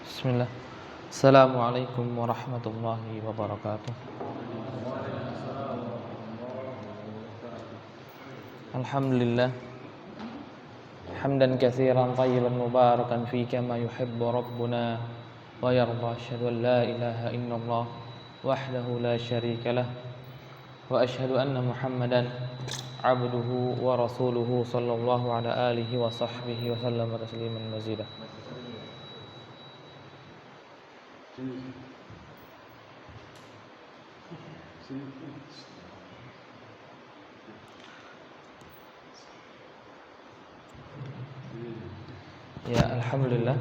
Bismillah. Assalamualaikum warahmatullahi wabarakatuh. Alhamdulillah. Hamdan katsiran tayyiban mubarakan fi kama yuhibbu rabbuna wa yarda. Asyhadu an la ilaha illallah wahdahu la syarika lah wa asyhadu anna Muhammadan abduhu wa rasuluhu sallallahu ala alihi wa sahbihi wa sallam tasliman mazidah. Ya, alhamdulillah.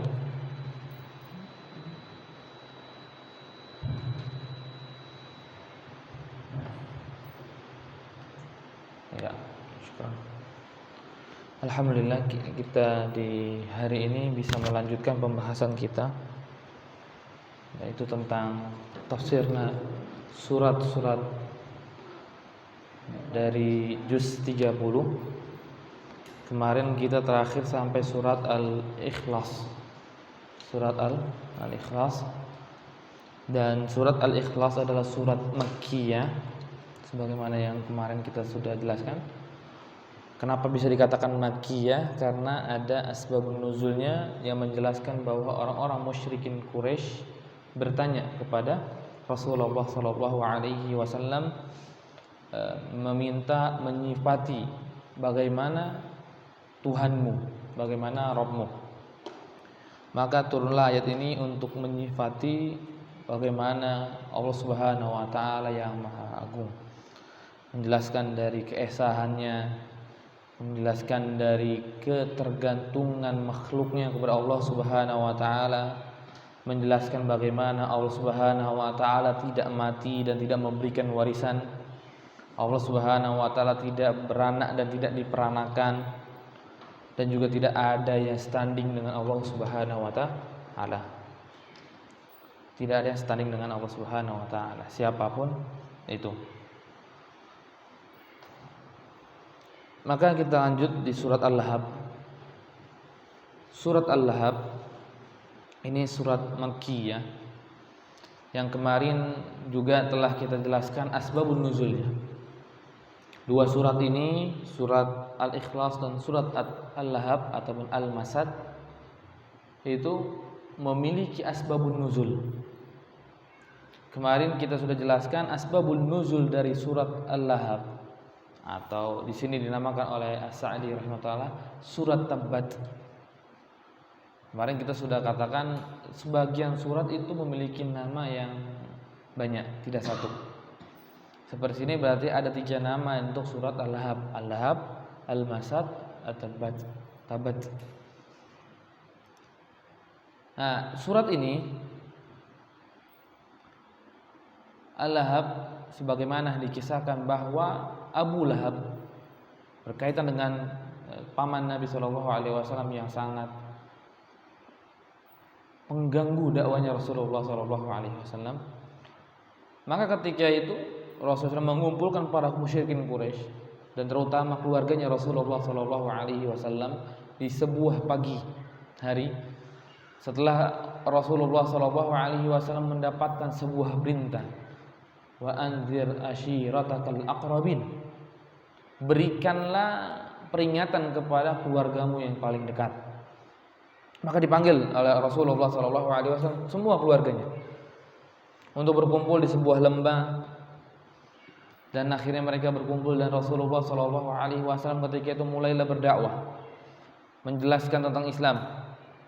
Ya, syukur. Alhamdulillah kita di hari ini bisa melanjutkan pembahasan kita, yaitu tentang tafsirna surat-surat dari juz 30. Kemarin kita terakhir sampai surat Al-Ikhlas. Surat Al-Ikhlas. Dan surat Al-Ikhlas adalah surat Makkiyah, sebagaimana yang kemarin kita sudah jelaskan. Kenapa bisa dikatakan Makkiyah? Karena ada asbabun nuzulnya yang menjelaskan bahwa orang-orang musyrikin Quraisy bertanya kepada Rasulullah SAW, meminta menyifati bagaimana Tuhanmu, bagaimana Rabbmu. Maka turunlah ayat ini untuk menyifati bagaimana Allah Subhanahu wa taala yang Maha Agung, menjelaskan dari keesahannya, menjelaskan dari ketergantungan makhluknya kepada Allah Subhanahu wa taala, menjelaskan bagaimana Allah Subhanahu wa taala tidak mati dan tidak memberikan warisan. Allah Subhanahu wa taala tidak beranak dan tidak diperanakan, dan juga tidak ada yang standing dengan Allah Subhanahu wa taala. Tidak ada yang standing dengan Allah Subhanahu wa taala, siapapun itu. Maka kita lanjut di surat Al-Lahab. Surat Al-Lahab ini surat Makkiyah yang kemarin juga telah kita jelaskan asbabun nuzulnya. Dua surat ini, surat Al-Ikhlas dan surat Al-Lahab ataupun Al-Masad, itu memiliki asbabun nuzul. Kemarin kita sudah jelaskan asbabun nuzul dari surat Al-Lahab, atau di sini dinamakan oleh As-Sa'di rahimahullah surat Tabbat. Kemarin kita sudah katakan sebagian surat itu memiliki nama yang banyak, tidak satu. Seperti ini berarti ada 3 nama untuk surat Al-Lahab: Al-Lahab, Al-Masad, At-Tabbat. Nah, surat ini Al-Lahab, sebagaimana dikisahkan bahwa Abu Lahab berkaitan dengan paman Nabi SAW yang sangat mengganggu dakwanya Rasulullah SAW. Maka ketika itu Rasulullah mengumpulkan para musyrikin Quraisy dan terutama keluarganya Rasulullah SAW di sebuah pagi hari setelah Rasulullah SAW mendapatkan sebuah perintah, wa anzir ashiratakal aqrabin, berikanlah peringatan kepada keluargamu yang paling dekat. Maka dipanggil oleh Rasulullah SAW semua keluarganya untuk berkumpul di sebuah lembah. Dan akhirnya mereka berkumpul dan Rasulullah SAW ketika itu mulailah berdakwah, menjelaskan tentang Islam.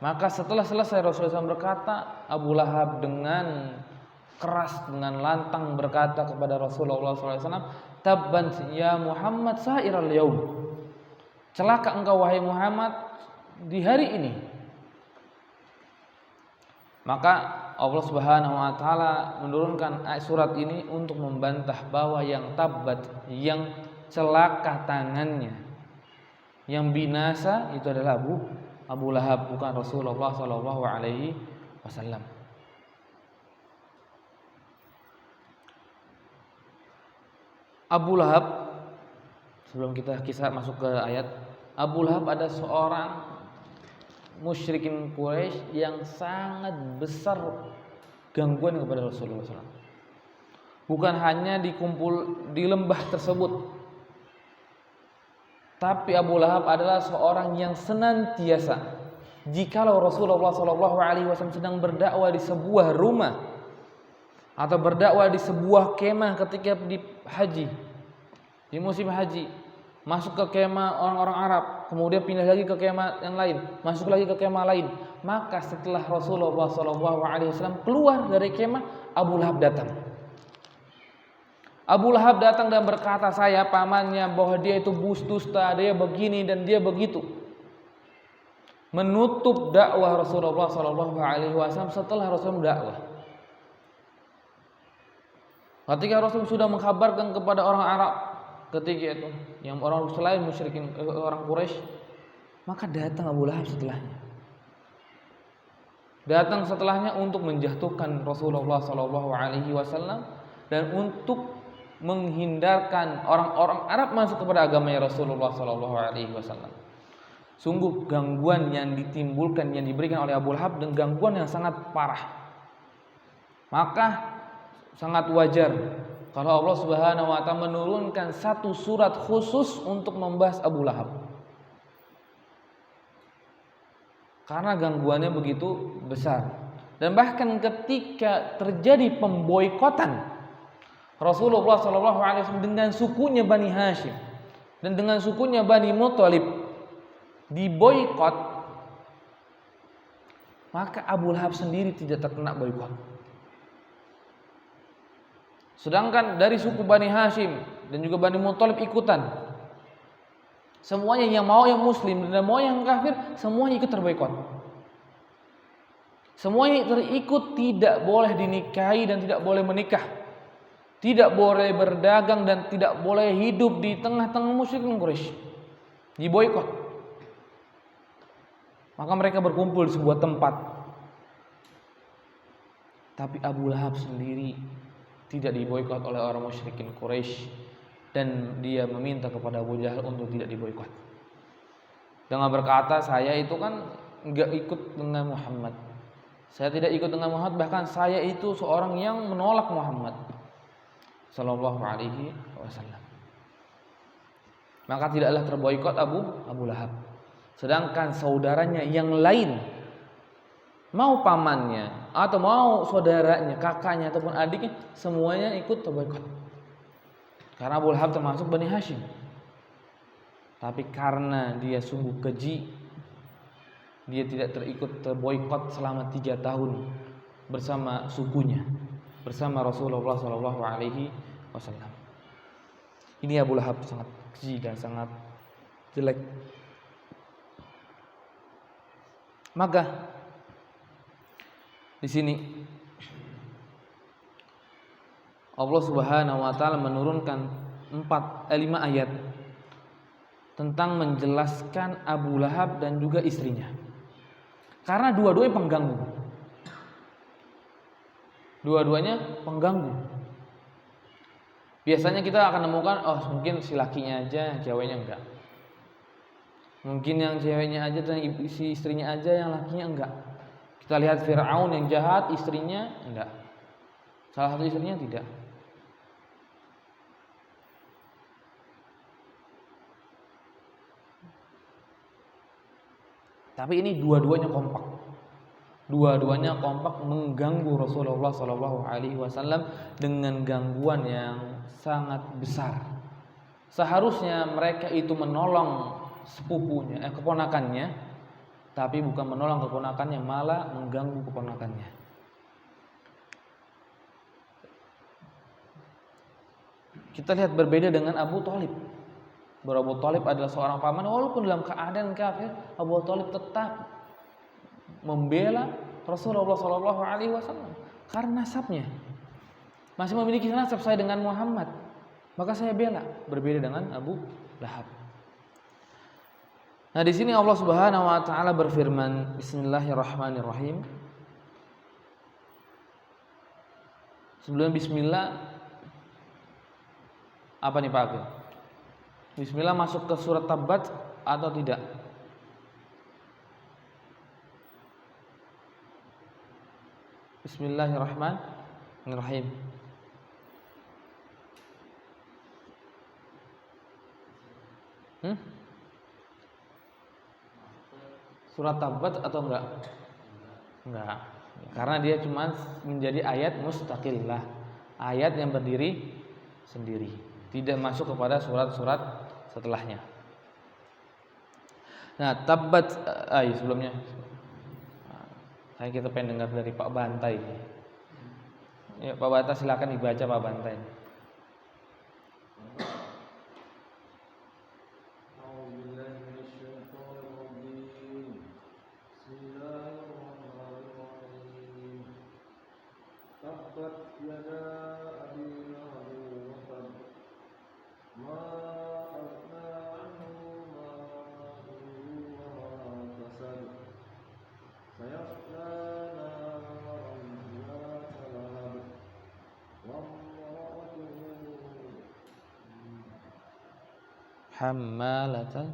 Maka setelah selesai Rasulullah SAW berkata, Abu Lahab dengan keras, dengan lantang berkata kepada Rasulullah SAW, tabban ya Muhammad sa'iral yaum, celaka engkau wahai Muhammad di hari ini. Maka Allah Subhanahu wa taala menurunkan surat ini untuk membantah bahwa yang tabbat, yang celaka tangannya, yang binasa itu adalah Abu Lahab, bukan Rasulullah sallallahu alaihi wasallam. Abu Lahab, sebelum kita kisah masuk ke ayat, Abu Lahab ada seorang musyrikin Quraisy yang sangat besar gangguan kepada Rasulullah SAW. Bukan hanya dikumpul di lembah tersebut, tapi Abu Lahab adalah seorang yang senantiasa, jikalau Rasulullah SAW sedang berdakwah di sebuah rumah atau berdakwah di sebuah kemah ketika di haji, di musim haji, masuk ke kemah orang-orang Arab, kemudian pindah lagi ke kemah yang lain, masuk lagi ke kemah lain, maka setelah Rasulullah SAW keluar dari kemah, Abu Lahab datang. Abu Lahab datang dan berkata, saya pamannya, bahwa dia itu dusta, dia begini dan dia begitu. Menutup dakwah Rasulullah SAW setelah Rasul dakwah. Ketika Rasul sudah mengkabarkan kepada orang Arab ketika itu, yang orang selain musyrikin orang Quraisy, maka datang Abu Lahab setelahnya. Datang setelahnya untuk menjatuhkan Rasulullah SAW dan untuk menghindarkan orang-orang Arab masuk kepada agamanya Rasulullah SAW. Sungguh gangguan yang ditimbulkan, yang diberikan oleh Abu Lahab, dan gangguan yang sangat parah. Maka sangat wajar kalau Allah Subhanahu wa taala menurunkan satu surat khusus untuk membahas Abu Lahab. Karena gangguannya begitu besar. Dan bahkan ketika terjadi pemboikotan Rasulullah SAW dengan sukunya Bani Hashim dan dengan sukunya Bani Muthalib diboikot, maka Abu Lahab sendiri tidak terkena boikot. Sedangkan dari suku Bani Hashim dan juga Bani Muthalib ikutan. Semuanya yang mau yang muslim dan mau yang kafir, semuanya ikut terboikot. Semuanya terikut tidak boleh dinikahi dan tidak boleh menikah. Tidak boleh berdagang dan tidak boleh hidup di tengah-tengah musyrikin Quraisy. Diboikot. Maka mereka berkumpul di sebuah tempat. Tapi Abu Lahab sendiri tidak diboikot oleh orang musyrikin Quraisy, dan dia meminta kepada Abu Jahal untuk tidak diboikot. Dengan berkata, saya itu kan enggak ikut dengan Muhammad. Saya tidak ikut dengan Muhammad, bahkan saya itu seorang yang menolak Muhammad sallallahu alaihi wasallam. Maka tidaklah terboikot Abu Lahab. Sedangkan saudaranya yang lain, mau pamannya atau mau saudaranya, kakaknya ataupun adiknya, semuanya ikut terboikot. Karena Abu Lahab termasuk Bani Hashim. Tapi karena dia sungguh keji, dia tidak terboikot selama 3 tahun bersama sukunya, bersama Rasulullah SAW. Ini Abu Lahab sangat keji dan sangat jelek. Maka di sini Allah Subhanahu wa taala menurunkan 5 ayat tentang menjelaskan Abu Lahab dan juga istrinya. Karena dua-duanya pengganggu. Dua-duanya pengganggu. Biasanya kita akan nemukan, mungkin si lakinya aja, ceweknya enggak. Mungkin yang ceweknya aja dan si istrinya aja, yang lakinya enggak. Kita lihat Fir'aun yang jahat, istrinya enggak. Salah satu istrinya tidak. Tapi ini dua-duanya kompak. Dua-duanya kompak mengganggu Rasulullah SAW dengan gangguan yang sangat besar. Seharusnya mereka itu menolong sepupunya, keponakannya, tapi bukan menolong keponakannya, malah mengganggu keponakannya. Kita lihat berbeda dengan Abu Thalib. Abu Thalib adalah seorang paman, walaupun dalam keadaan kafir, Abu Thalib tetap membela Rasulullah SAW karena nasabnya masih memiliki nasab, saya dengan Muhammad, maka saya bela. Berbeda dengan Abu Lahab. Nah, di sini Allah Subhanahu wa taala berfirman, Bismillahirrahmanirrahim. Sebelum bismillah, apa nih Pak Agil? Bismillah masuk ke surat Tabat atau tidak? Bismillahirrahmanirrahim. Surat Tabbat atau enggak? Enggak. Karena dia cuma menjadi ayat mustaqillah, ayat yang berdiri sendiri, tidak masuk kepada surat-surat setelahnya. Nah, Tabbat sebelumnya kita pengen dengar dari Pak Bantai. Ya, Pak Bantai silakan dibaca Pak Bantai. Hammalatal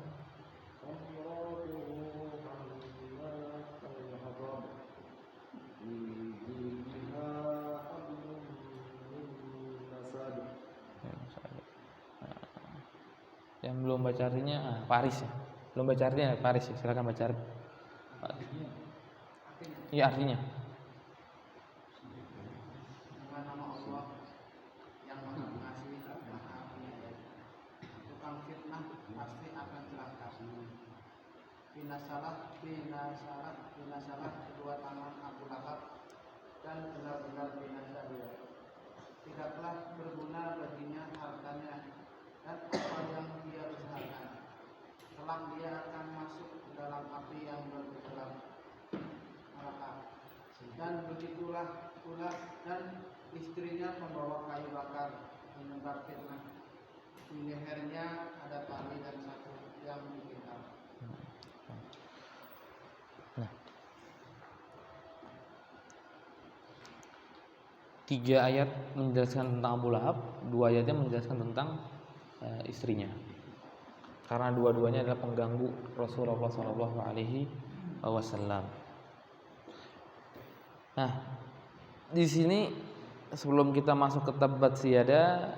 yang belum baca artinya Paris ya. Belum baca artinya Paris ya. Silakan baca artinya. Iya artinya. Binasalah kedua tangan Abu Lahab dan benar-benar binasa dia. Tidaklah berguna baginya hartanya dan apa yang dia usahakan. Kelak dia akan masuk ke dalam api yang bergejolak neraka. Dan begitulah pula dan istrinya membawa kayu bakar menyebar fitnah. Di lehernya ada tali dan satu yang dipintal. Tiga ayat menjelaskan tentang Abu Lahab, dua ayatnya menjelaskan tentang istrinya. Karena dua-duanya adalah pengganggu Rasulullah SAW. Nah, di sini sebelum kita masuk ke Tabbat Siyada,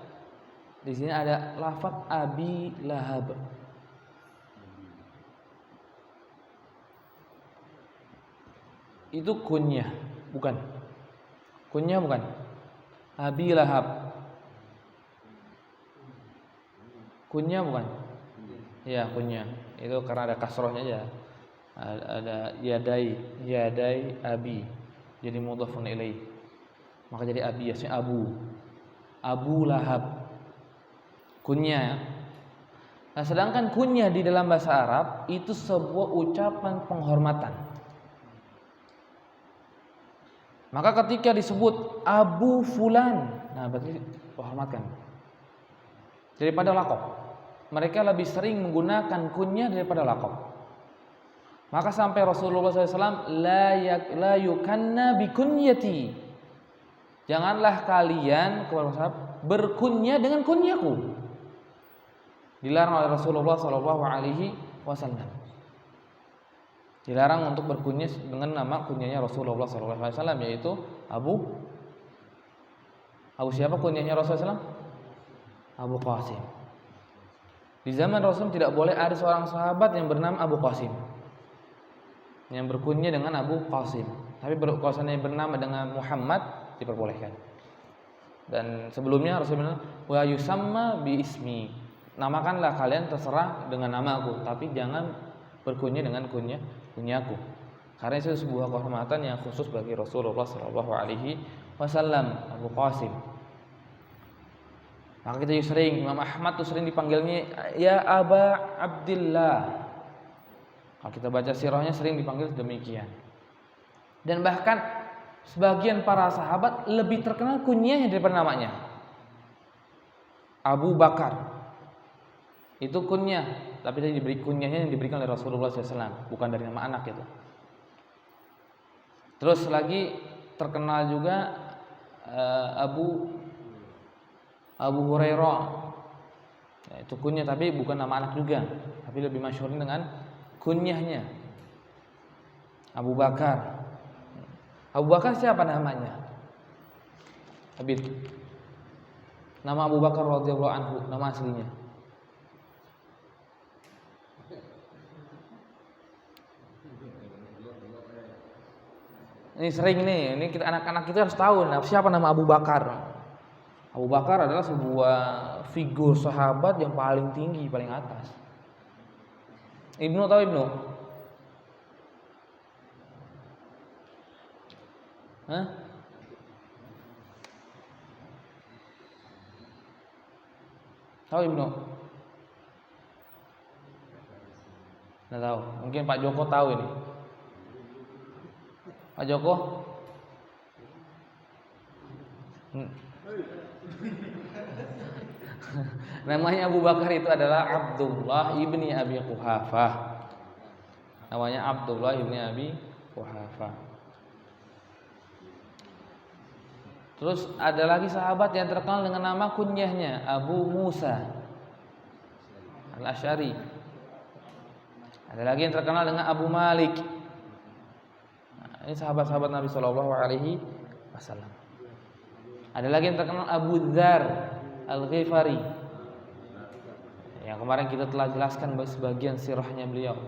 di sini ada lafaz Abi Lahab. Itu kunyah, bukan? Kunyah bukan? Abi Lahab. Kunyah bukan? Ya, kunyah. Itu karena ada kasrohnya aja. Ada yadai abi. Jadi mudhafun ilaih. Maka jadi abi aslinya Abu. Abu Lahab. Kunyah. Nah, sedangkan kunyah di dalam bahasa Arab itu sebuah ucapan penghormatan. Maka ketika disebut Abu Fulan, nah berarti penghormatkan. Daripada laqab. Mereka lebih sering menggunakan kunyah daripada laqab. Maka sampai Rasulullah SAW la yukanna bikunyati. Janganlah kalian berkunyah dengan kunyahku. Dilarang oleh Rasulullah SAW. Dilarang untuk berkunyah dengan nama kunyahnya Rasulullah SAW, yaitu Abu siapa kunyahnya Rasulullah SAW? Abu Qasim. Di zaman Rasul tidak boleh ada seorang sahabat yang bernama Abu Qasim, yang berkunyah dengan Abu Qasim. Tapi kalau yang bernama dengan Muhammad diperbolehkan. Dan sebelumnya Rasulullah wa yusamma bi ismi. Namakanlah kalian terserah dengan namaku, tapi jangan berkunyah dengan kunyaku. Karena itu sebuah kehormatan yang khusus bagi Rasulullah SAW, Abu Qasim. Maka kita sering, Imam Ahmad tuh sering dipanggilnya ya Aba Abdillah. Kalau kita baca sirahnya sering dipanggil demikian. Dan bahkan sebagian para sahabat lebih terkenal kunyahnya daripada namanya. Abu Bakar itu kunyah, tapi tadi diberi kunyahnya yang diberikan oleh Rasulullah SAW, bukan dari nama anak itu. Terus lagi terkenal juga Abu Hurairah, ya, itu kunyah tapi bukan nama anak juga, tapi lebih masyhur dengan kunyahnya Abu Bakar. Abu Bakar siapa namanya? Abid. Nama Abu Bakar radhiyallahu anhu, nama aslinya. Ini sering nih, ini kita anak-anak kita harus tahu siapa nama Abu Bakar. Abu Bakar adalah sebuah figur sahabat yang paling tinggi, paling atas. Ibnu tahu Ibnu? Hah? Tahu Ibnu? Nggak tahu. Mungkin Pak Joko tahu ini. Pak Joko? Namanya Abu Bakar itu adalah Abdullah ibni Abi Quhafah. Namanya Abdullah ibni Abi Quhafah. Terus ada lagi sahabat yang terkenal dengan nama kunyahnya Abu Musa Al-Asy'ari. Ada lagi yang terkenal dengan Abu Malik. Ini sahabat-sahabat Nabi Shallallahu Alaihi Wasallam. Ada lagi yang terkenal Abu Dzar Al-Ghifari. Yang kemarin kita telah jelaskan sebagian sirahnya beliau.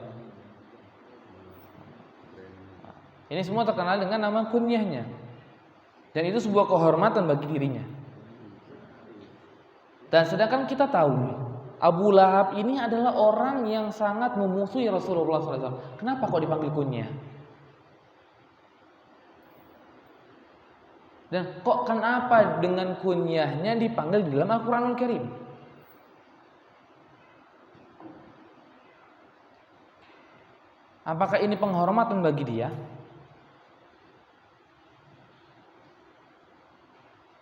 Ini semua terkenal dengan nama kunyahnya. Dan itu sebuah kehormatan bagi dirinya. Dan sedangkan kita tahu Abu Lahab ini adalah orang yang sangat memusuhi Rasulullah SAW. Kenapa kok dipanggil kunyah? Dan kok kenapa dengan kunyahnya dipanggil di dalam Al-Quranul Karim? Apakah ini penghormatan bagi dia?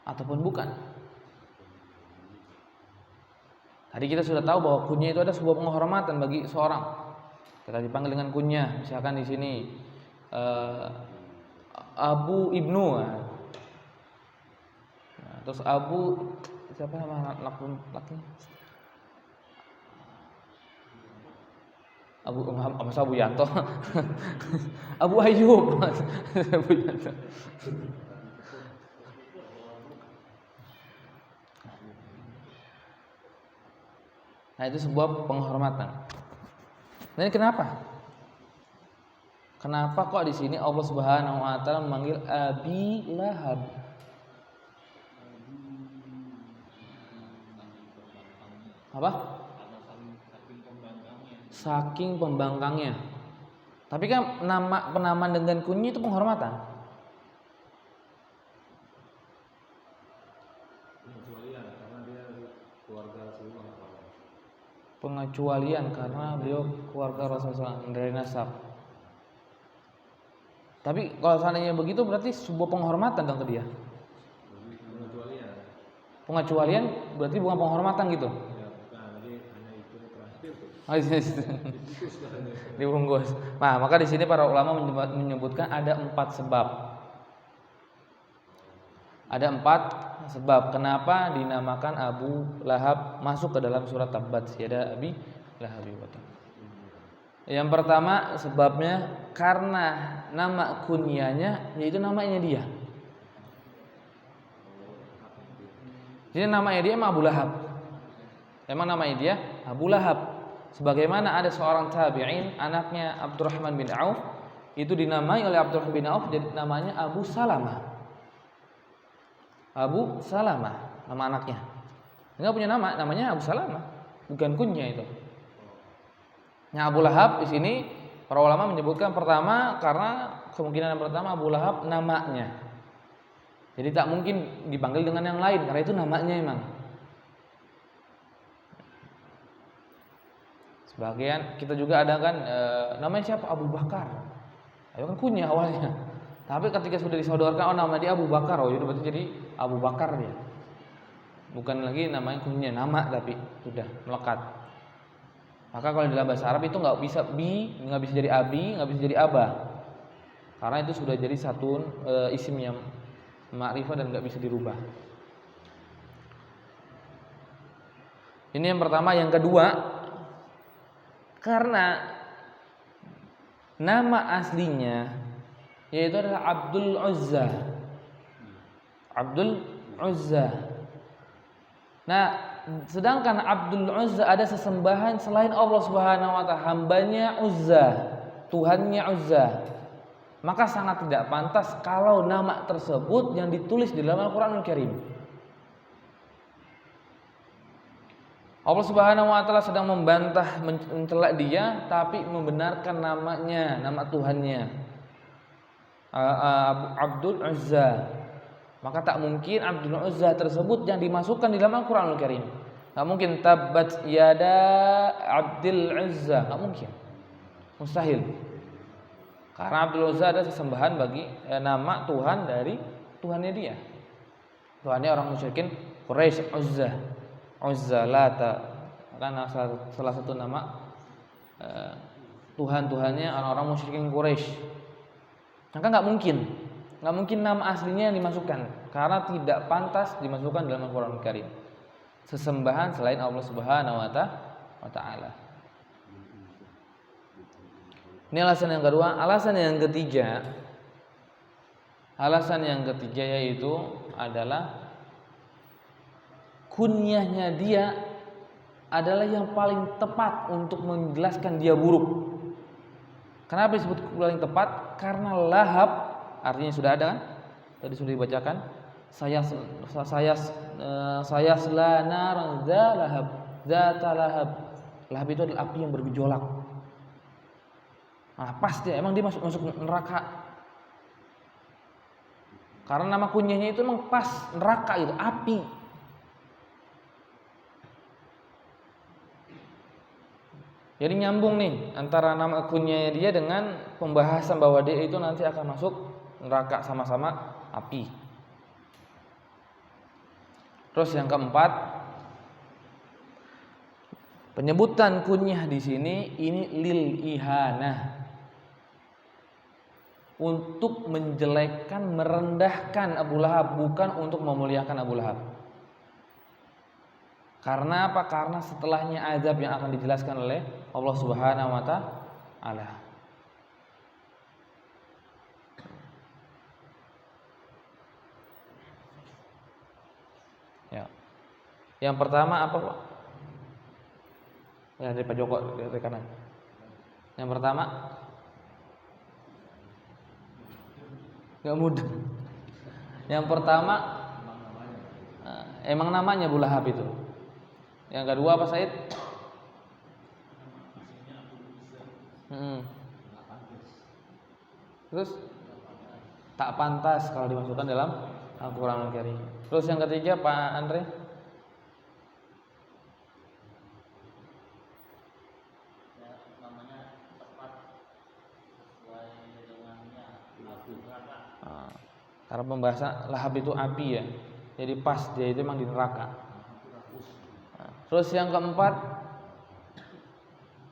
Ataupun bukan? Tadi kita sudah tahu bahwa kunyah itu ada sebuah penghormatan bagi seorang. Kita dipanggil dengan kunyah. Misalkan di sini Abu Ibnu. Terus Abu siapa nama laki? Abu Yanto. Abu Ayyub. Abu Yanto. Nah, itu sebuah penghormatan. Dan kenapa? Kenapa kok di sini Allah Subhanahu wa taala memanggil Abi Lahab? Apa? Saking pembangkangnya. Tapi kan penamaan dengan kunyah itu penghormatan. Pengecualian karena beliau keluarga Rasulullah dari nasab. Tapi kalau seandainya begitu berarti sebuah penghormatan dong ke dia. Pengecualian berarti bukan penghormatan gitu. Dibungkus. Nah, maka di sini para ulama menyebutkan ada 4 sebab. Ada 4 sebab kenapa dinamakan Abu Lahab masuk ke dalam surat Tabbat Yada Abi Lahab. Yang pertama sebabnya karena nama kunyahnya yaitu namanya dia. Jadi namanya dia emang Abu Lahab. Emang namanya dia Abu Lahab. Sebagaimana ada seorang tabi'in anaknya Abdurrahman bin Auf itu dinamai oleh Abdurrahman bin Auf jadi namanya Abu Salamah. Abu Salamah nama anaknya. Enggak punya nama, namanya Abu Salamah, bukan kunyah itu. Nah, Abu Lahab di sini para ulama menyebutkan pertama karena kemungkinan yang pertama Abu Lahab namanya. Jadi tak mungkin dipanggil dengan yang lain karena itu namanya emang. Sebagian kita juga ada kan namanya siapa? Abu Bakar. Itu kan kunyah awalnya. Tapi ketika sudah disodorkan nama dia Abu Bakar, itu berarti jadi Abu Bakar dia. Bukan lagi namanya kunyah, nama tapi sudah melekat. Maka kalau dalam bahasa Arab itu nggak bisa nggak bisa jadi abi, nggak bisa jadi aba. Karena itu sudah jadi satu isim yang ma'rifah dan nggak bisa dirubah. Ini yang pertama. Yang kedua, karena nama aslinya yaitu adalah Abdul Uzza. Abdul Uzza. Nah, sedangkan Abdul Uzza ada sesembahan selain Allah Subhanahu wa taala, hambanya Uzza, Tuhannya Uzza. Maka sangat tidak pantas kalau nama tersebut yang ditulis di dalam Al-Qur'anul Karim. Allah Subhanahu wa taala sedang membantah, mencela dia, tapi membenarkan namanya, nama Tuhannya, Abdul Uzza. Maka tak mungkin Abdul Uzza tersebut yang dimasukkan di dalam Al-Qur'anul Karim. Tak mungkin tabbat yada Abdul Uzza, tak mungkin. Mustahil. Karena Abdul Uzza adalah sesembahan bagi nama Tuhan dari Tuhannya dia. Tuhannya orang musyrikin Quraisy, Uzza. Uzza Lata, karena salah satu nama Tuhan-Tuhannya orang-orang musyrikin Quraisy. Maka nggak mungkin nama aslinya yang dimasukkan, karena tidak pantas dimasukkan dalam Al-Qur'an Karim. Sesembahan selain Allah Subhanahu wa taala. Ini alasan yang kedua. Alasan yang ketiga yaitu adalah kunyahnya dia adalah yang paling tepat untuk menjelaskan dia buruk. Kenapa disebut paling tepat? Karena lahab artinya sudah ada kan? Tadi sudah dibacakan. Saya selanar lahab, zata lahab. Lahab itu adalah api yang bergejolak. Nah, pasti emang dia masuk neraka. Karena nama kunyahnya itu emang pas neraka itu, api. Jadi nyambung nih antara nama kunyahnya dia dengan pembahasan bahwa dia itu nanti akan masuk neraka sama-sama api. Terus yang keempat, penyebutan kunyah di sini ini lil ihanah, untuk menjelekkan, merendahkan Abu Lahab, bukan untuk memuliakan Abu Lahab. Karena apa? Karena setelahnya azab yang akan dijelaskan oleh Allah Subhanahu wa taala. Ya. Yang pertama apa, Pak? Ya, dari Pak Joko dari kanan. Yang pertama enggak mudah. Yang pertama emang namanya Abu Lahab itu. Yang kedua apa, Said? Terus tak pantas kalau dimasukkan dalam Al-Qur'an Al-Karim. Terus yang ketiga Pak Andre? Namanya tepat sesuai dengannya api neraka. Karena pembahasan lahab itu api ya. Jadi pas dia itu memang di neraka. Terus yang keempat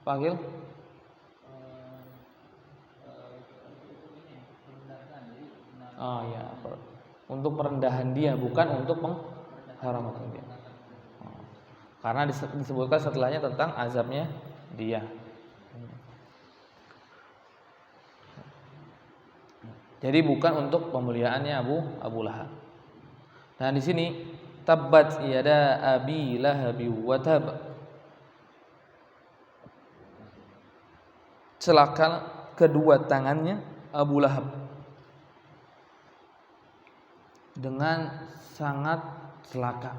Pak Gil? Oh ya, untuk perendahan dia, bukan untuk mengharamatkan dia. Karena disebutkan setelahnya tentang azabnya dia. Jadi bukan untuk pemuliaannya Abu Lahab. Nah di sini tabbat yada abi lahabi wa tab. Celaka kedua tangannya Abu Lahab dengan sangat celaka.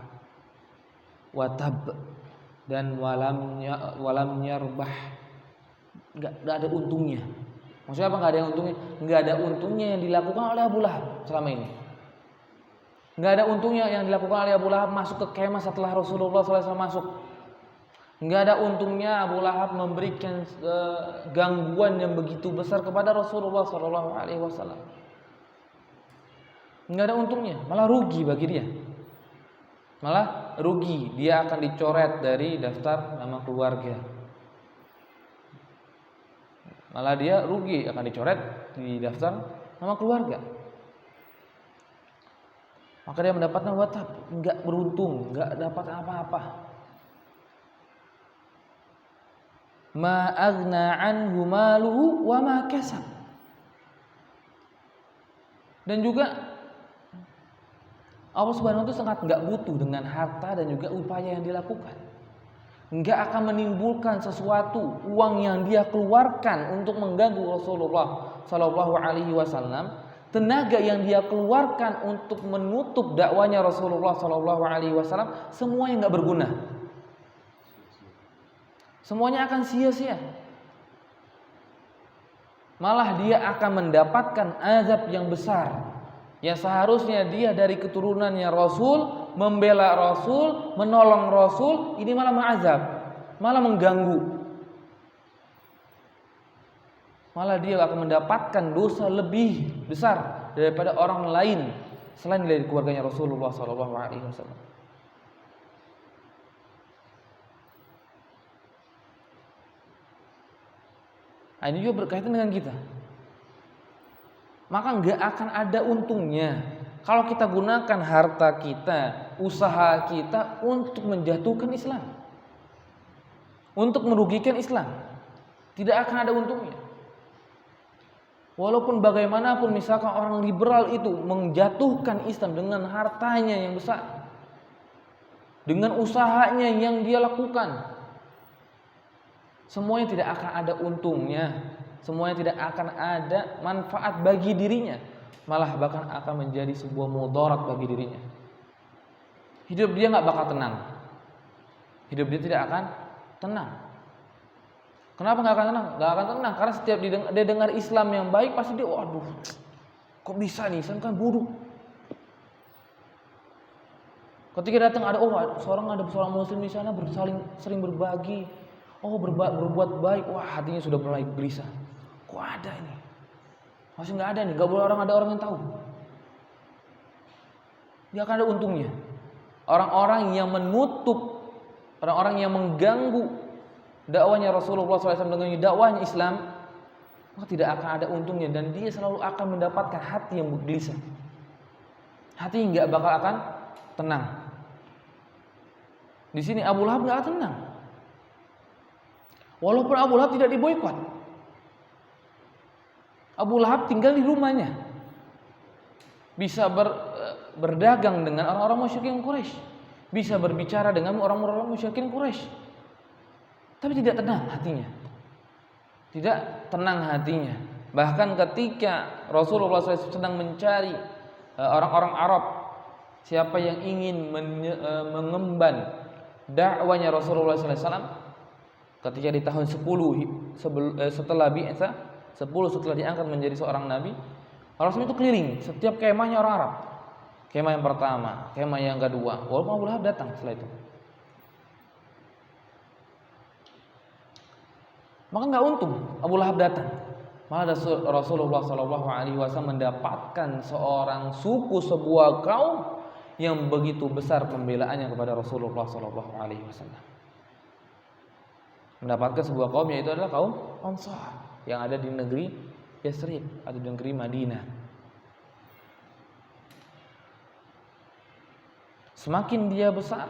Watab dan walam nyarbah, enggak ada untungnya. Maksudnya apa enggak ada untungnya? Enggak ada untungnya yang dilakukan oleh Abu Lahab selama ini. Enggak ada untungnya yang dilakukan oleh Abu Lahab masuk ke kemah setelah Rasulullah SAW masuk. Enggak ada untungnya Abu Lahab memberikan gangguan yang begitu besar kepada Rasulullah SAW. Enggak ada untungnya, malah rugi bagi dia. Malah rugi, dia akan dicoret dari daftar nama keluarga. Malah dia rugi, akan dicoret di daftar nama keluarga. Maka dia mendapatkan watab, enggak beruntung, enggak dapat apa-apa. Ma aghna anhu maluhu wa ma kasab. Dan juga Allah Subhanahu wa taala sangat nggak butuh dengan harta dan juga upaya yang dilakukan. Nggak akan menimbulkan sesuatu uang yang dia keluarkan untuk mengganggu Rasulullah Shallallahu Alaihi Wasallam, tenaga yang dia keluarkan untuk menutup dakwanya Rasulullah Shallallahu Alaihi Wasallam, semuanya nggak berguna. Semuanya akan sia-sia. Malah dia akan mendapatkan azab yang besar. Yang seharusnya dia dari keturunannya Rasul, membela Rasul, menolong Rasul, ini malah mengazab, malah mengganggu. Malah dia akan mendapatkan dosa lebih besar daripada orang lain selain dari keluarganya Rasulullah SAW. Nah, ini juga berkaitan dengan kita. Maka nggak akan ada untungnya kalau kita gunakan harta kita, usaha kita untuk menjatuhkan Islam, untuk merugikan Islam. Tidak akan ada untungnya. Walaupun bagaimanapun misalkan orang liberal itu menjatuhkan Islam dengan hartanya yang besar, dengan usahanya yang dia lakukan, semuanya tidak akan ada untungnya. Semuanya tidak akan ada manfaat bagi dirinya, malah bahkan akan menjadi sebuah mudarat bagi dirinya. Hidup dia nggak bakal tenang. Hidup dia tidak akan tenang. Kenapa nggak akan tenang? Nggak akan tenang karena setiap dia dengar Islam yang baik pasti dia, waduh, kok bisa nih Islam kan buruk. Ketika datang ada seorang Muslim di sana sering berbagi, berbuat baik, wah hatinya sudah mulai gelisah. Kok ada ini? Masih nggak ada nih, nggak boleh ada orang yang tahu. Dia akan ada untungnya. Orang-orang yang menutup, orang-orang yang mengganggu dakwahnya Rasulullah SAW dengan dakwahnya Islam, maka tidak akan ada untungnya dan dia selalu akan mendapatkan hati yang gelisah. Hati nggak bakal akan tenang. Di sini Abu Lahab nggak tenang. Walaupun Abu Lahab tidak diboikot, Abu Lahab tinggal di rumahnya, bisa berdagang dengan orang-orang musyrikin Quraisy, bisa berbicara dengan orang-orang musyrikin Quraisy, tapi tidak tenang hatinya. Tidak tenang hatinya. Bahkan ketika Rasulullah SAW sedang mencari orang-orang Arab, siapa yang ingin mengemban dakwanya Rasulullah SAW, ketika di tahun 10 setelah bi'tsah, 10 setelah diangkat menjadi seorang nabi, Rasul itu keliling setiap kemahnya orang Arab. Kemah yang pertama, kemah yang kedua, walaupun Abu Lahab datang setelah itu. Maka nggak untung Abu Lahab datang. Malah Rasulullah SAW mendapatkan seorang suku, sebuah kaum yang begitu besar pembelaannya kepada Rasulullah SAW. Mendapatkan sebuah kaum, yaitu adalah kaum Ansar yang ada di negeri Yathrib, ada di negeri Madinah. Semakin dia besar,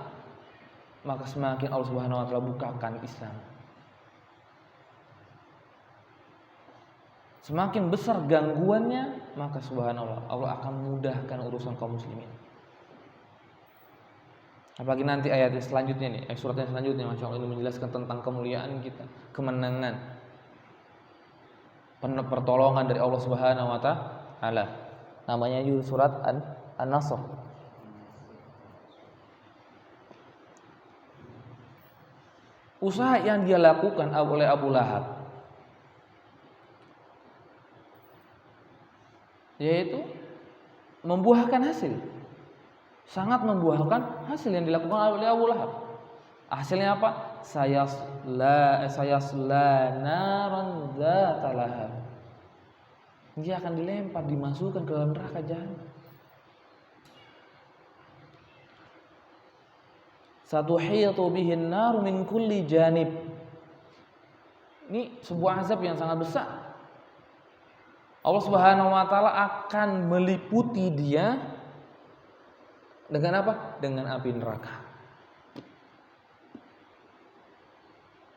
maka semakin Allah Subhanahu wa taala bukakan Islam. Semakin besar gangguannya, maka subhanallah Allah akan mudahkan urusan kaum muslimin. Apalagi nanti ayat selanjutnya nih, surat yang selanjutnya, Masya Allah, ini menjelaskan tentang kemuliaan kita, kemenangan, pertolongan dari Allah Subhanahu wa taala. Namanya juga surat An-Nasr. Usaha yang dia lakukan oleh Abu Lahab, yaitu membuahkan hasil. Sangat membuahkan hasil yang dilakukan oleh Abu Lahab. Hasilnya apa? Sayasla naran dzata lahab. Dia akan dilempar, dimasukkan ke dalam neraka jahanam. Satuhitu bihin nar min kulli janib. Ini sebuah azab yang sangat besar. Allah Subhanahu wa taala akan meliputi dia dengan apa? Dengan api neraka.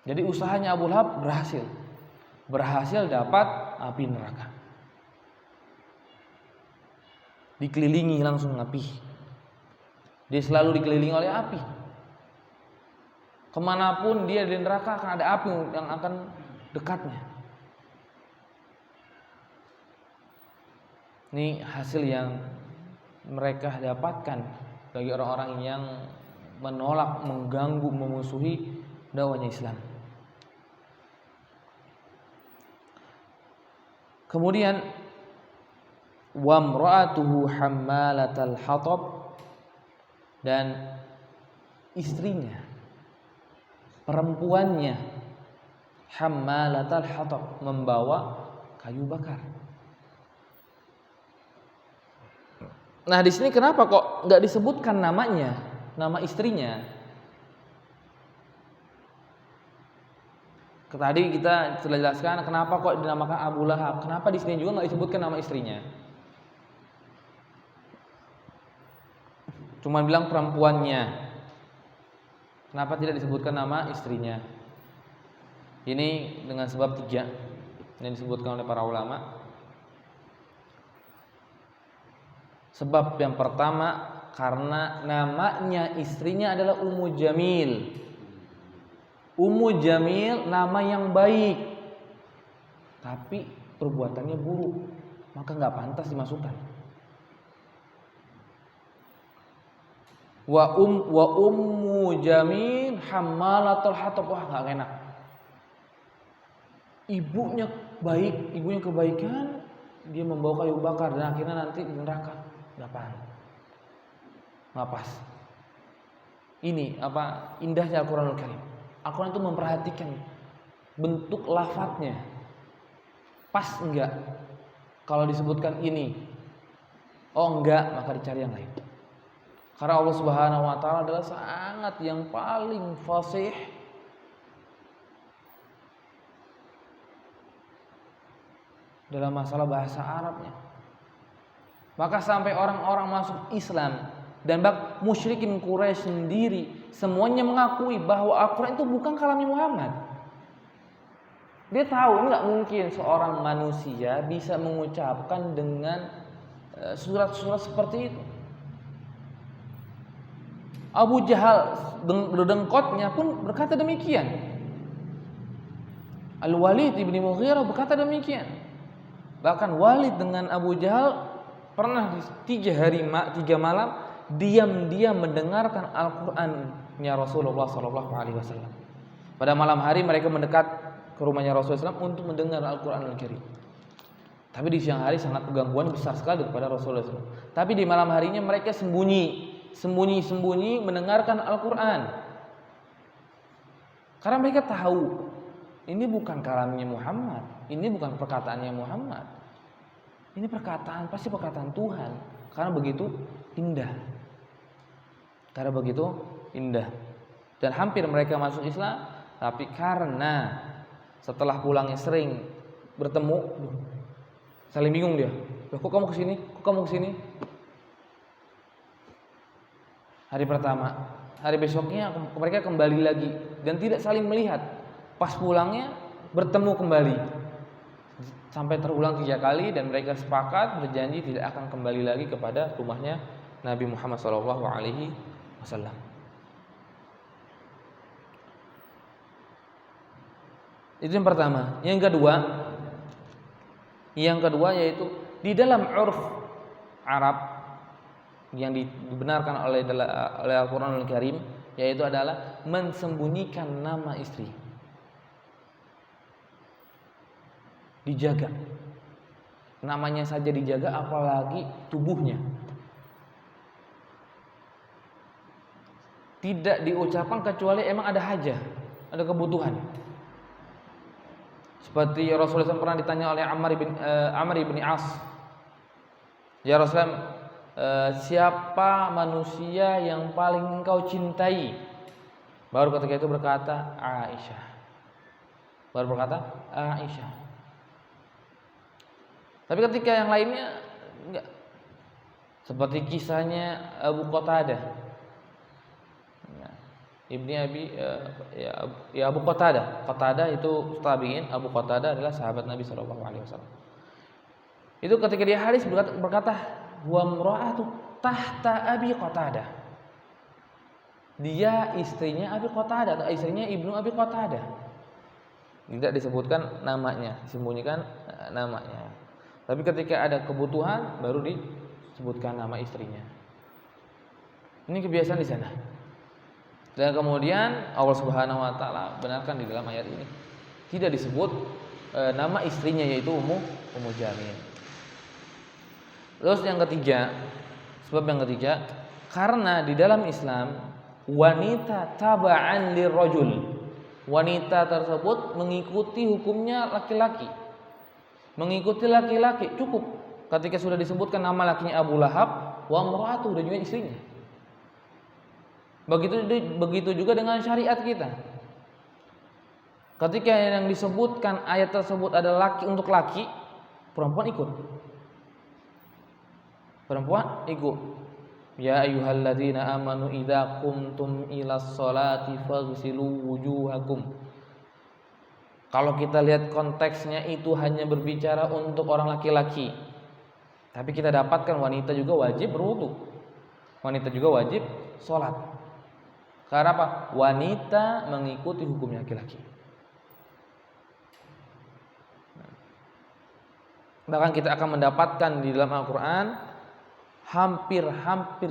Jadi usahanya Abu Lahab berhasil dapat api neraka. dikelilingi langsung api. Dia selalu dikelilingi oleh api. Kemanapun dia di neraka akan ada api yang akan dekatnya. Ini hasil yang mereka dapatkan bagi orang-orang yang menolak, mengganggu, memusuhi dakwahnya Islam. Kemudian wa imra'atuhu hammalatal hatab, dan istrinya, perempuannya, hammalatal hatab, membawa kayu bakar. Nah, di sini kenapa kok nggak disebutkan namanya, nama istrinya? Tadi kita sudah jelaskan kenapa kok dinamakan Abu Lahab. Kenapa di sini juga nggak disebutkan nama istrinya? Cuma bilang perempuannya. Kenapa tidak disebutkan nama istrinya? Ini dengan sebab 3 yang disebutkan oleh para ulama. Sebab yang pertama, karena namanya istrinya adalah Ummu Jamil. Ummu Jamil nama yang baik, tapi perbuatannya buruk, maka nggak pantas dimasukkan. Wa Ummu Jamil hammalatul hatab, wah nggak enak. Ibunya baik, ibunya kebaikan, dia membawa kayu bakar dan akhirnya nanti di neraka. Nggak pas. Ini apa indahnya Al-Quranul Karim. Al-Quran itu memperhatikan bentuk lafadznya, pas enggak. Kalau disebutkan ini, oh enggak, maka dicari yang lain. Karena Allah Subhanahu wa taala adalah sangat yang paling fasih dalam masalah bahasa Arabnya. Maka sampai orang-orang masuk Islam dan musyrikin Quraisy sendiri semuanya mengakui bahwa Al-Quran itu bukan kalamnya Muhammad. Dia tahu nggak mungkin seorang manusia bisa mengucapkan dengan surat-surat seperti itu. Abu Jahal berdengkotnya pun berkata demikian. Al-Walid ibni Mughirah berkata demikian. Bahkan Walid dengan Abu Jahal pernah 3 malam diam-diam mendengarkan Al-Qur'annya Rasulullah SAW. Pada malam hari mereka mendekat ke rumahnya Rasulullah SAW untuk mendengar Al-Qur'an Al-Karim. Tapi di siang hari sangat gangguan besar sekali kepada Rasulullah SAW. Tapi di malam harinya mereka sembunyi mendengarkan Al-Qur'an. Karena mereka tahu ini bukan kalamnya Muhammad, ini bukan perkataannya Muhammad. Ini pasti perkataan Tuhan. Karena begitu indah. Dan hampir mereka masuk Islam, tapi karena setelah pulangnya sering bertemu, saling bingung dia. Loh, kok kamu kesini? Hari pertama, hari besoknya mereka kembali lagi dan tidak saling melihat. Pas pulangnya bertemu kembali. Sampai terulang 3 kali dan mereka sepakat berjanji tidak akan kembali lagi kepada rumahnya Nabi Muhammad SAW. Itu yang pertama. Yang kedua yaitu di dalam urf Arab yang dibenarkan oleh Al-Qur'anul Karim, yaitu adalah mensembunyikan nama istri. Dijaga. Namanya saja dijaga, apalagi tubuhnya. Tidak diucapkan kecuali emang ada hajah, ada kebutuhan. Seperti Rasulullah SAW pernah ditanya oleh Amr bin As, ya Rasulullah, siapa manusia yang paling engkau cintai? Baru ketika itu berkata Aisyah. Tapi ketika yang lainnya enggak. Seperti kisahnya Abu Qatadah. Abu Qatadah. Qatadah itu tabi'in, Abu Qatadah adalah sahabat Nabi SAW. Itu ketika dia hadis berkata, wa imra'atu tahta Abi Qatadah. Dia istrinya Abi Qatadah atau istrinya Ibnu Abi Qatadah. Tidak disebutkan namanya, disembunyikan namanya. Tapi ketika ada kebutuhan baru disebutkan nama istrinya. Ini kebiasaan di sana. Dan kemudian Allah Subhanahu wa taala benarkan di dalam ayat ini tidak disebut nama istrinya yaitu Ummu Jamil. Terus yang ketiga, sebab yang ketiga, karena di dalam Islam wanita taba'an lirrajul. Wanita tersebut mengikuti hukumnya laki-laki. Mengikuti laki-laki cukup. Ketika sudah disebutkan nama lakinya Abu Lahab, wa imra'atu dan juga istrinya. Begitu juga dengan syariat kita. Ketika yang disebutkan ayat tersebut adalah laki untuk laki, perempuan ikut. Perempuan ikut. Ya ayyuhalladzina amanu idza qumtum ilas sholati faghsilu wujuhakum. Kalau kita lihat konteksnya itu hanya berbicara untuk orang laki-laki. Tapi kita dapatkan wanita juga wajib berwudu. Wanita juga wajib sholat. Karena apa? Wanita mengikuti hukumnya laki-laki. Bahkan kita akan mendapatkan di dalam Al-Quran hampir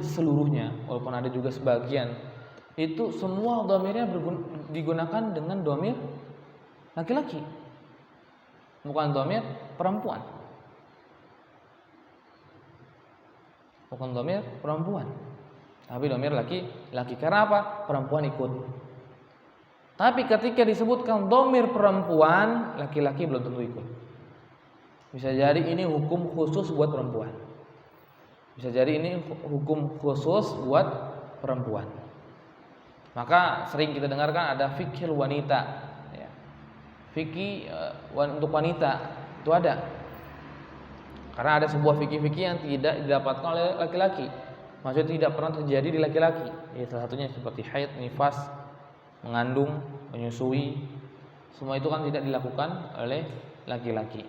seluruhnya, walaupun ada juga sebagian, itu semua dhamirnya digunakan dengan dhamir laki-laki, bukan dhamir perempuan. Bukan dhamir perempuan, tapi dhamir laki-laki. Karena apa? Perempuan ikut. Tapi ketika disebutkan dhamir perempuan, laki-laki belum tentu ikut. Bisa jadi ini hukum khusus buat perempuan. Bisa jadi ini hukum khusus buat perempuan. Maka sering kita dengarkan ada fikih wanita, ya. Fikih untuk wanita itu ada. Karena ada sebuah fikih-fikih yang tidak didapatkan oleh laki-laki. Maksudnya tidak pernah terjadi di laki-laki. Ya, salah satunya seperti haid, nifas, mengandung, menyusui. Semua itu kan tidak dilakukan oleh laki-laki.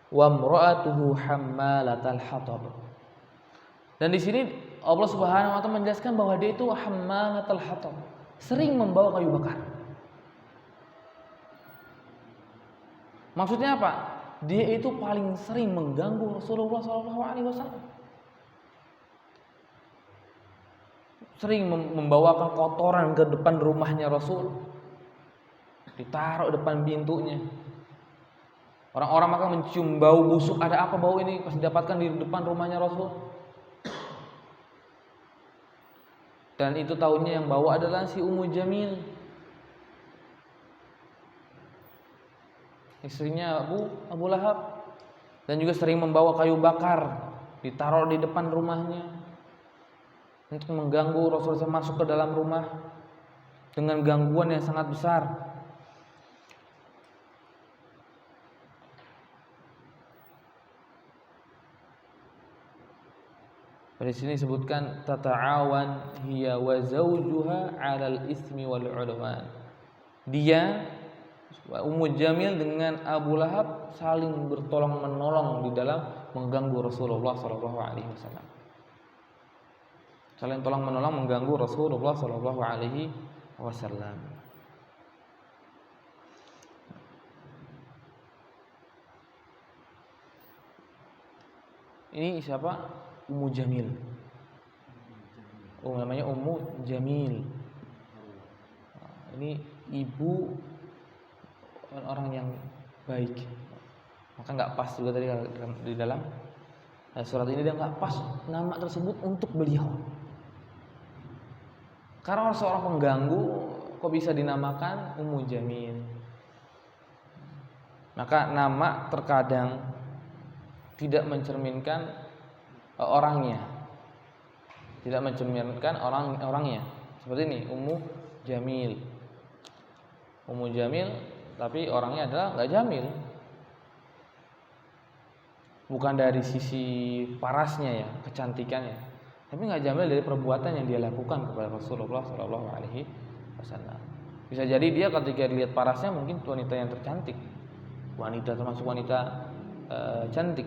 Wa imra'atuhu hammalatal hatab. Dan di sini Allah Subhanahu wa taala menjelaskan bahwa dia itu hammalatal hatab, sering membawa kayu bakar. Maksudnya apa? Dia itu paling sering mengganggu Rasulullah SAW. Sering membawakan kotoran ke depan rumahnya Rasul, ditaruh depan pintunya. Orang-orang maka mencium bau busuk, ada apa bau ini? Pasti dapatkan di depan rumahnya Rasul. Dan itu tahunya yang bawa adalah si Ummu Jamil, istrinya Abu Lahab. Dan juga sering membawa kayu bakar, ditaruh di depan rumahnya untuk mengganggu Rasul masuk ke dalam rumah dengan gangguan yang sangat besar. Pada sini disebutkan tata'awan hiya wa zawjuha 'alal ismi wal 'udwan. Dia Ummu Jamil dengan Abu Lahab saling bertolong menolong di dalam mengganggu Rasulullah sallallahu alaihi wasallam. Saling tolong menolong mengganggu Rasulullah sallallahu alaihi wasallam. Ini siapa? Ummu Jamil. Oh, namanya Ummu Jamil. Ini ibu orang yang baik. Maka nggak pas juga tadi di dalam surat ini dia nggak pas nama tersebut untuk beliau. Karena seorang pengganggu kok bisa dinamakan Ummu Jamil. Maka nama terkadang tidak mencerminkan orangnya, tidak mencerminkan orangnya. Seperti ini, Ummu Jamil. Ummu Jamil, tapi orangnya adalah nggak jamil. Bukan dari sisi parasnya ya, kecantikannya, tapi nggak jamil dari perbuatan yang dia lakukan kepada Rasulullah Shallallahu Alaihi Wasallam. Bisa jadi dia ketika dilihat parasnya mungkin wanita yang tercantik, wanita, termasuk wanita cantik.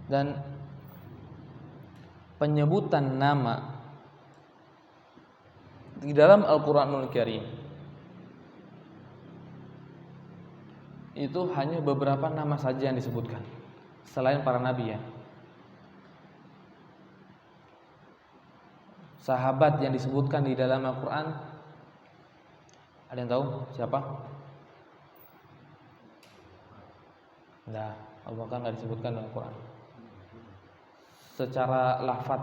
Dan penyebutan nama di dalam Al-Qur'anul Karim itu hanya beberapa nama saja yang disebutkan selain para nabi ya. Sahabat yang disebutkan di dalam Al-Qur'an, ada yang tahu siapa? Nah, Abu Bakar nggak disebutkan dalam Al-Qur'an. Secara lafaz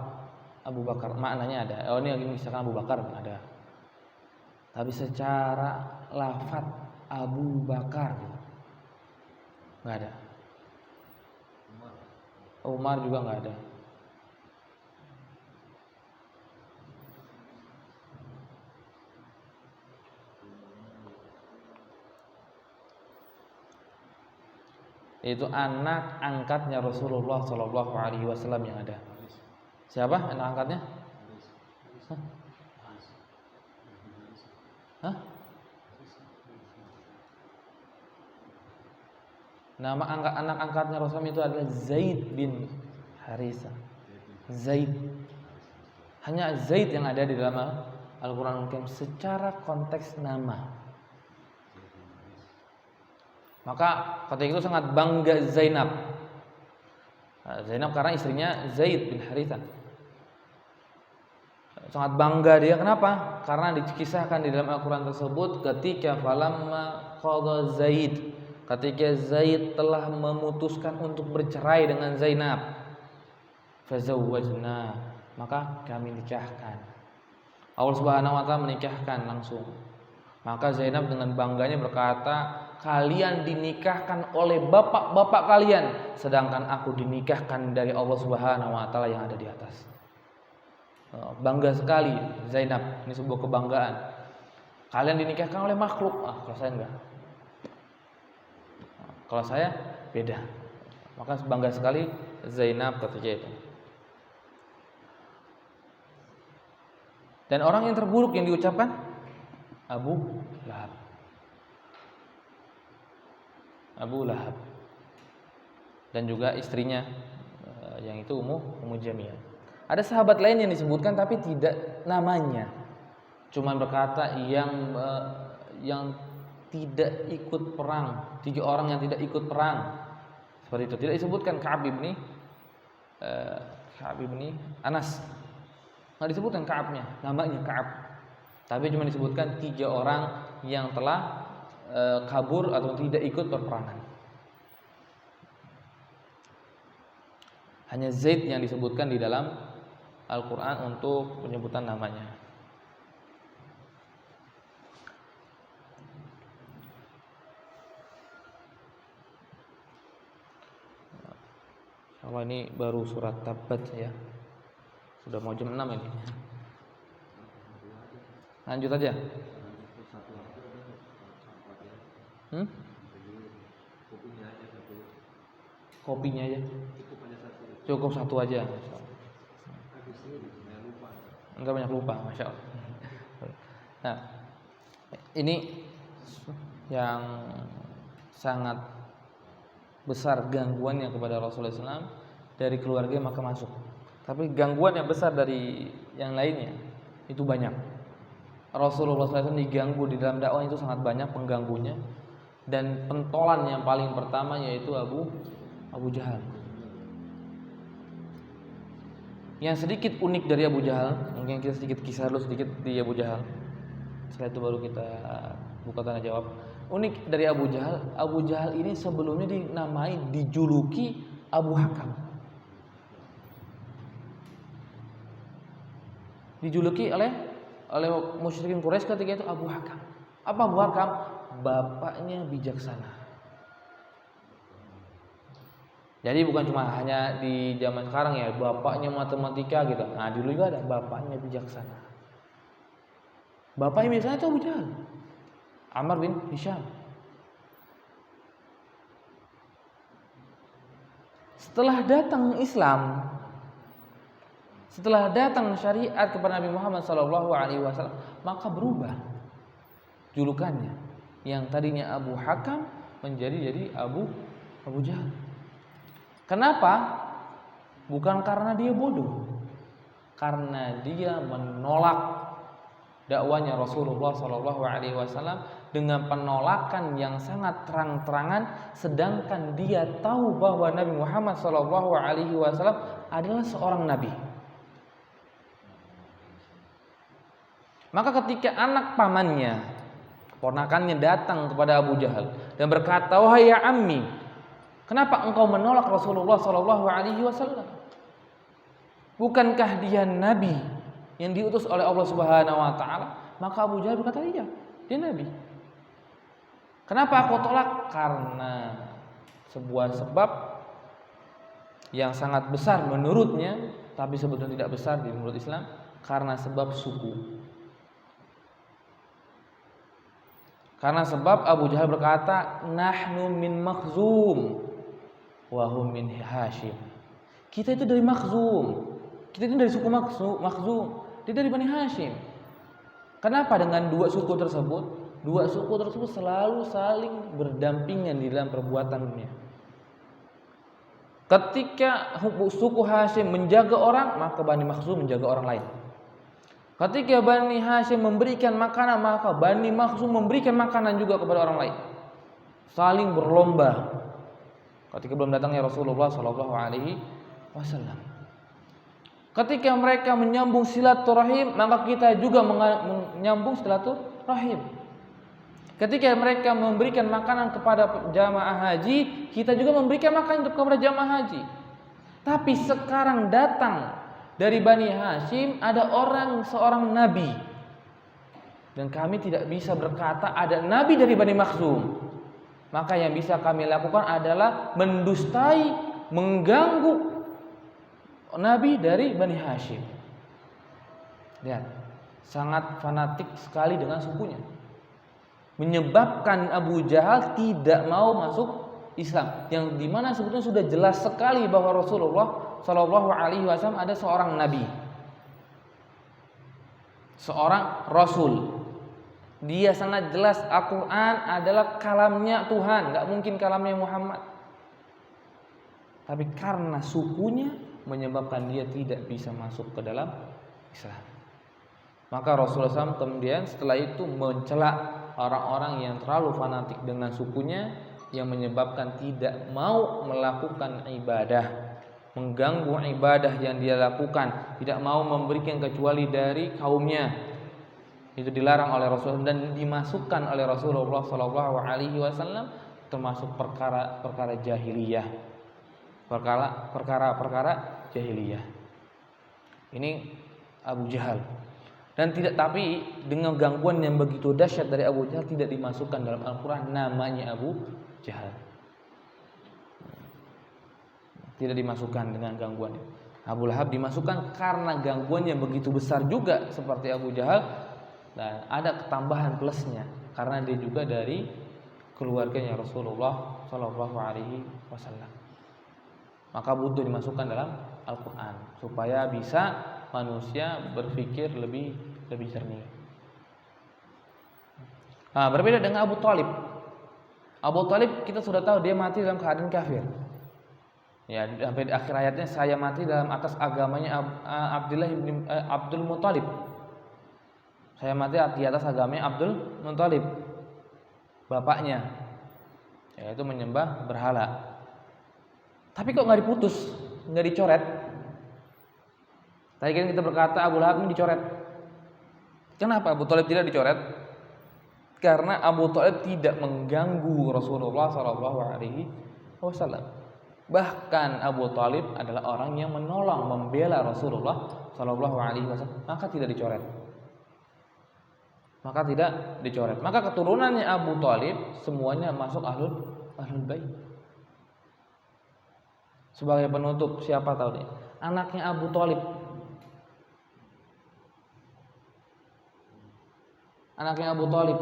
Abu Bakar maknanya ada. Oh, ini lagi misalkan Abu Bakar ada. Tapi secara lafaz Abu Bakar nggak ada. Umar juga nggak ada. Itu anak angkatnya Rasulullah Shallallahu Alaihi Wasallam yang ada. Siapa anak angkatnya? Hah? Nama anak angkatnya Rasulullah itu adalah Zaid bin Harisa. Zaid. Hanya Zaid yang ada di dalam Al-Qur'an Al-Karim secara konteks nama. Maka ketika itu sangat bangga Zainab. Zainab karena istrinya Zaid bin Haritha. Sangat bangga dia, kenapa? Karena dikisahkan di dalam Al-Qur'an tersebut ketika falamma qada Zaid, ketika Zaid telah memutuskan untuk bercerai dengan Zainab, fazawwajna, maka kami nikahkan. Allah Subhanahu wa taala menikahkan langsung. Maka Zainab dengan bangganya berkata, kalian dinikahkan oleh bapak-bapak kalian, sedangkan aku dinikahkan dari Allah Subhanahu wa taala yang ada di atas. Bangga sekali Zainab, ini sebuah kebanggaan. Kalian dinikahkan oleh makhluk, kalau saya enggak. Kalau saya beda. Maka bangga sekali Zainab ketika itu. Dan orang yang terburuk yang diucapkan Abu Lahab. Abu Lahab. Dan juga istrinya yang itu Ummu Jamiyah. Ada sahabat lain yang disebutkan tapi tidak namanya. Cuman berkata yang tidak ikut perang, 3 orang yang tidak ikut perang. Seperti itu. Tidak disebutkan Ka'ab bin Anas. Enggak disebutkan Ka'abnya, namanya Ka'ab. Tapi cuma disebutkan 3 orang yang telah kabur atau tidak ikut perperangan. Hanya Zaid yang disebutkan di dalam Al-Quran untuk penyebutan namanya. Kalau ini baru surat Tabat ya. Sudah mau jam 6 ini. Lanjut aja. Kopinya aja. Cukup 1 aja. Enggak banyak lupa, masya Allah. Nah, ini yang sangat besar gangguannya kepada Rasulullah SAW dari keluarga maka masuk. Tapi gangguan yang besar dari yang lainnya itu banyak. Rasulullah SAW diganggu di dalam dakwah itu sangat banyak pengganggunya. Dan pentolan yang paling pertama yaitu Abu Jahal. Yang sedikit unik dari Abu Jahal, mungkin kita sedikit kisah dulu sedikit di Abu Jahal. Setelah itu baru kita buka tanya jawab. Unik dari Abu Jahal ini sebelumnya dijuluki Abu Hakam. Dijuluki oleh musyrikin Quraisy ketika itu Abu Hakam. Apa Abu Hakam? Bapaknya bijaksana. Jadi bukan cuma hanya di zaman sekarang ya, bapaknya matematika gitu. Nah, dulu juga ada bapaknya bijaksana. Bapaknya bijaksana itu Abu Jahal. Amr bin Hisham. Setelah datang Islam, setelah datang syariat kepada Nabi Muhammad SAW, maka berubah julukannya. Yang tadinya Abu Hakam menjadi Abu Jahal. Kenapa? Bukan karena dia bodoh, karena dia menolak dakwanya Rasulullah SAW dengan penolakan yang sangat terang-terangan, sedangkan dia tahu bahwa Nabi Muhammad SAW adalah seorang nabi. Maka ketika anak pamannya, ponakannya datang kepada Abu Jahal dan berkata, "Wahai ya ammi, kenapa engkau menolak Rasulullah SAW? Bukankah dia nabi yang diutus oleh Allah Subhanahu wa taala?" Maka Abu Jahal berkata, "Iya, dia nabi." "Kenapa aku tolak?" Karena sebuah sebab yang sangat besar menurutnya, tapi sebetulnya tidak besar di menurut Islam, karena sebab suku. Karena sebab Abu Jahal berkata, "Nahnu min Makhzum wa hum min Hashim." Kita itu dari Makhzum. Kita itu dari suku Makhzum. Dia dari Bani Hashim. Kenapa dengan dua suku tersebut? Dua suku tersebut selalu saling berdampingan di dalam perbuatannya. Ketika suku Hashim menjaga orang, maka Bani Makhzum menjaga orang lain. Ketika Bani Hashim memberikan makanan, maka Bani Makhzum memberikan makanan juga kepada orang lain. Saling berlomba. Ketika belum datangnya Rasulullah SAW. Ketika mereka menyambung silaturahim, maka kita juga menyambung silaturahim. Ketika mereka memberikan makanan kepada jamaah haji, kita juga memberikan makanan kepada jamaah haji. Tapi sekarang datang dari Bani Hashim ada seorang nabi, dan kami tidak bisa berkata ada nabi dari Bani Makhzum. Maka yang bisa kami lakukan adalah mendustai, mengganggu nabi dari Bani Hashim. Lihat, sangat fanatik sekali dengan sukunya, menyebabkan Abu Jahal tidak mau masuk Islam, yang dimana sebetulnya sudah jelas sekali bahwa Rasulullah SAW ada seorang nabi, seorang rasul. Dia sangat jelas Al-Quran adalah kalamnya Tuhan, gak mungkin kalamnya Muhammad. Tapi karena sukunya menyebabkan dia tidak bisa masuk ke dalam Islam. Maka Rasulullah SAW kemudian setelah itu mencela orang-orang yang terlalu fanatik dengan sukunya, yang menyebabkan tidak mau melakukan ibadah, mengganggu ibadah yang dia lakukan, tidak mau memberikan kecuali dari kaumnya. Itu dilarang oleh Rasulullah dan dimasukkan oleh Rasulullah SAW termasuk perkara jahiliyah, perkara jahiliyah. Ini Abu Jahal. Dan tapi dengan gangguan yang begitu dahsyat dari Abu Jahal tidak dimasukkan dalam Al-Quran namanya Abu Jahal. Tidak dimasukkan dengan gangguan. Abu Lahab dimasukkan karena gangguan yang begitu besar juga seperti Abu Jahal. Dan ada ketambahan plusnya karena dia juga dari keluarganya Rasulullah SAW. Maka butuh dimasukkan dalam Al-Quran supaya bisa manusia berpikir lebih jernih. Nah, berbeda dengan Abu Thalib. Abu Thalib kita sudah tahu dia mati dalam keadaan kafir. Ya, sampai di akhir ayatnya, saya mati dalam atas agamanya Abdul Muthalib. Saya mati di atas agamanya Abdul Muthalib, bapaknya, yaitu menyembah berhala. Tapi kok nggak diputus, nggak dicoret? Tadi kan kita berkata Abu Lahab ini dicoret. Kenapa Abu Thalib tidak dicoret? Karena Abu Thalib tidak mengganggu Rasulullah SAW. Bahkan Abu Thalib adalah orang yang menolong, membela Rasulullah SAW, maka tidak dicoret. Maka keturunannya Abu Thalib semuanya masuk ahlul bait. Sebagai penutup, siapa tahu nih? Anaknya Abu Thalib. Anaknya Abu Thalib.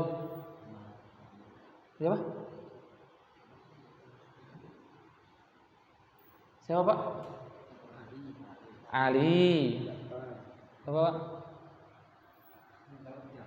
Siapa? Siapa Pak? Ali. Siapa Pak?